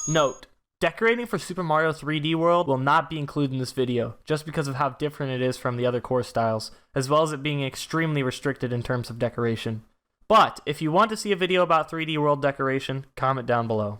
Note: decorating for Super Mario 3D World will not be included in this video, just because of how different it is from the other course styles, as well as it being extremely restricted in terms of decoration. But, if you want to see a video about 3D World decoration, comment down below.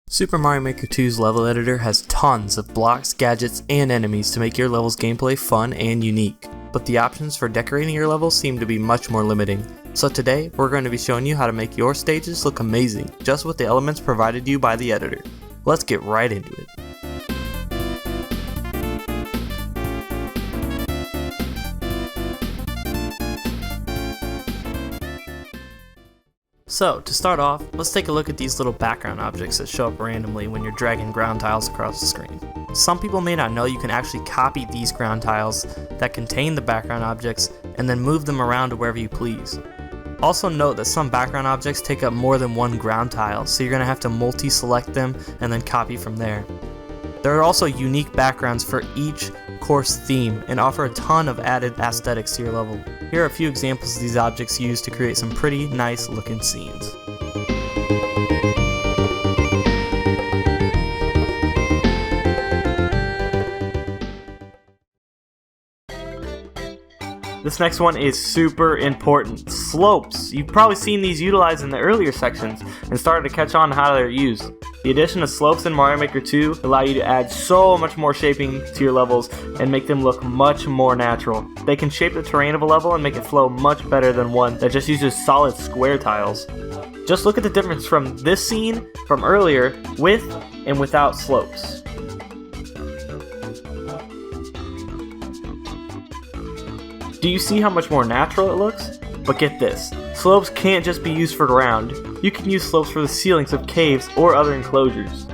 Super Mario Maker 2's level editor has tons of blocks, gadgets, and enemies to make your level's gameplay fun and unique. But the options for decorating your levels seem to be much more limiting. So today, we're going to be showing you how to make your stages look amazing, just with the elements provided you by the editor. Let's get right into it. So, to start off, let's take a look at these little background objects that show up randomly when you're dragging ground tiles across the screen. Some people may not know you can actually copy these ground tiles that contain the background objects and then move them around to wherever you please. Also note that some background objects take up more than one ground tile, so you're going to have to multi-select them and then copy from there. There are also unique backgrounds for each course theme and offer a ton of added aesthetics to your level. Here are a few examples of these objects used to create some pretty nice looking scenes. This next one is super important. Slopes. You've probably seen these utilized in the earlier sections and started to catch on to how they're used. The addition of slopes in Mario Maker 2 allow you to add so much more shaping to your levels and make them look much more natural. They can shape the terrain of a level and make it flow much better than one that just uses solid square tiles. Just look at the difference from this scene from earlier with and without slopes. Do you see how much more natural it looks? But get this, slopes can't just be used for ground. You can use slopes for the ceilings of caves or other enclosures.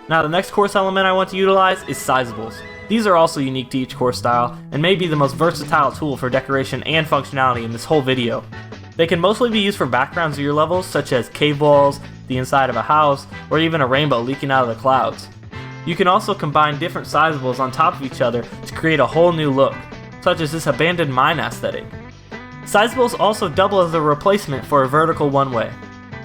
Now the next course element I want to utilize is sizables. These are also unique to each course style and may be the most versatile tool for decoration and functionality in this whole video. They can mostly be used for backgrounds of your levels, such as cave walls, the inside of a house, or even a rainbow leaking out of the clouds. You can also combine different sizables on top of each other to create a whole new look, such as this abandoned mine aesthetic. Sizables also double as a replacement for a vertical one-way.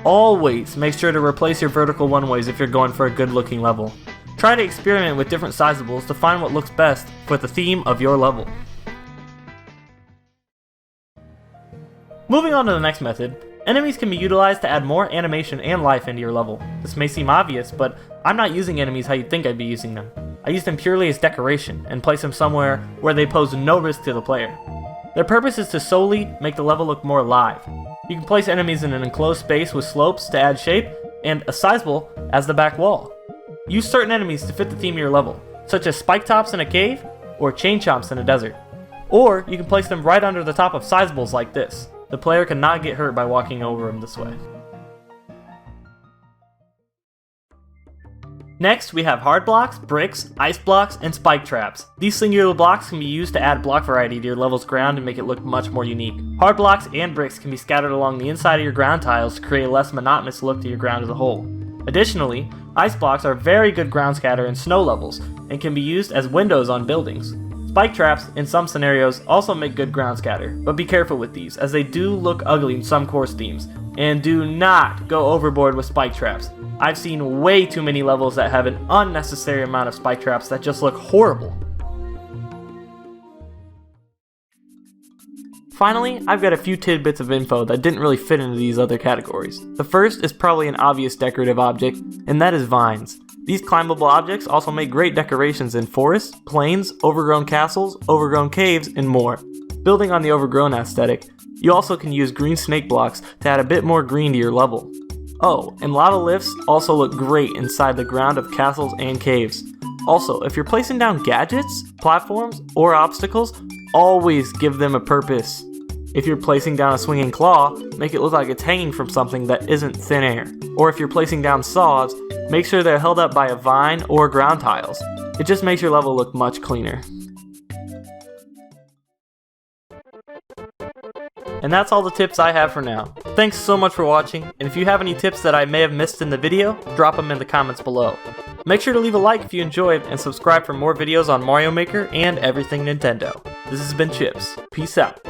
Always make sure to replace your vertical one-ways if you're going for a good looking level. Try to experiment with different sizables to find what looks best for the theme of your level. Moving on to the next method, enemies can be utilized to add more animation and life into your level. This may seem obvious, but I'm not using enemies how you'd think I'd be using them. I use them purely as decoration and place them somewhere where they pose no risk to the player. Their purpose is to solely make the level look more alive. You can place enemies in an enclosed space with slopes to add shape and a sizable as the back wall. Use certain enemies to fit the theme of your level, such as spike tops in a cave or chain chomps in a desert. Or you can place them right under the top of sizables like this. The player cannot get hurt by walking over them this way. Next, we have hard blocks, bricks, ice blocks, and spike traps. These singular blocks can be used to add block variety to your level's ground and make it look much more unique. Hard blocks and bricks can be scattered along the inside of your ground tiles to create a less monotonous look to your ground as a whole. Additionally, ice blocks are very good ground scatter in snow levels and can be used as windows on buildings. Spike traps, in some scenarios, also make good ground scatter, but be careful with these, as they do look ugly in some course themes. And do not go overboard with spike traps. I've seen way too many levels that have an unnecessary amount of spike traps that just look horrible. Finally, I've got a few tidbits of info that didn't really fit into these other categories. The first is probably an obvious decorative object, and that is vines. These climbable objects also make great decorations in forests, plains, overgrown castles, overgrown caves, and more. Building on the overgrown aesthetic, you also can use green snake blocks to add a bit more green to your level. Oh, and lava lifts also look great inside the ground of castles and caves. Also, if you're placing down gadgets, platforms, or obstacles, always give them a purpose. If you're placing down a swinging claw, make it look like it's hanging from something that isn't thin air. Or if you're placing down saws, make sure they're held up by a vine or ground tiles. It just makes your level look much cleaner. And that's all the tips I have for now. Thanks so much for watching, and if you have any tips that I may have missed in the video, drop them in the comments below. Make sure to leave a like if you enjoyed, and subscribe for more videos on Mario Maker and everything Nintendo. This has been Chips. Peace out.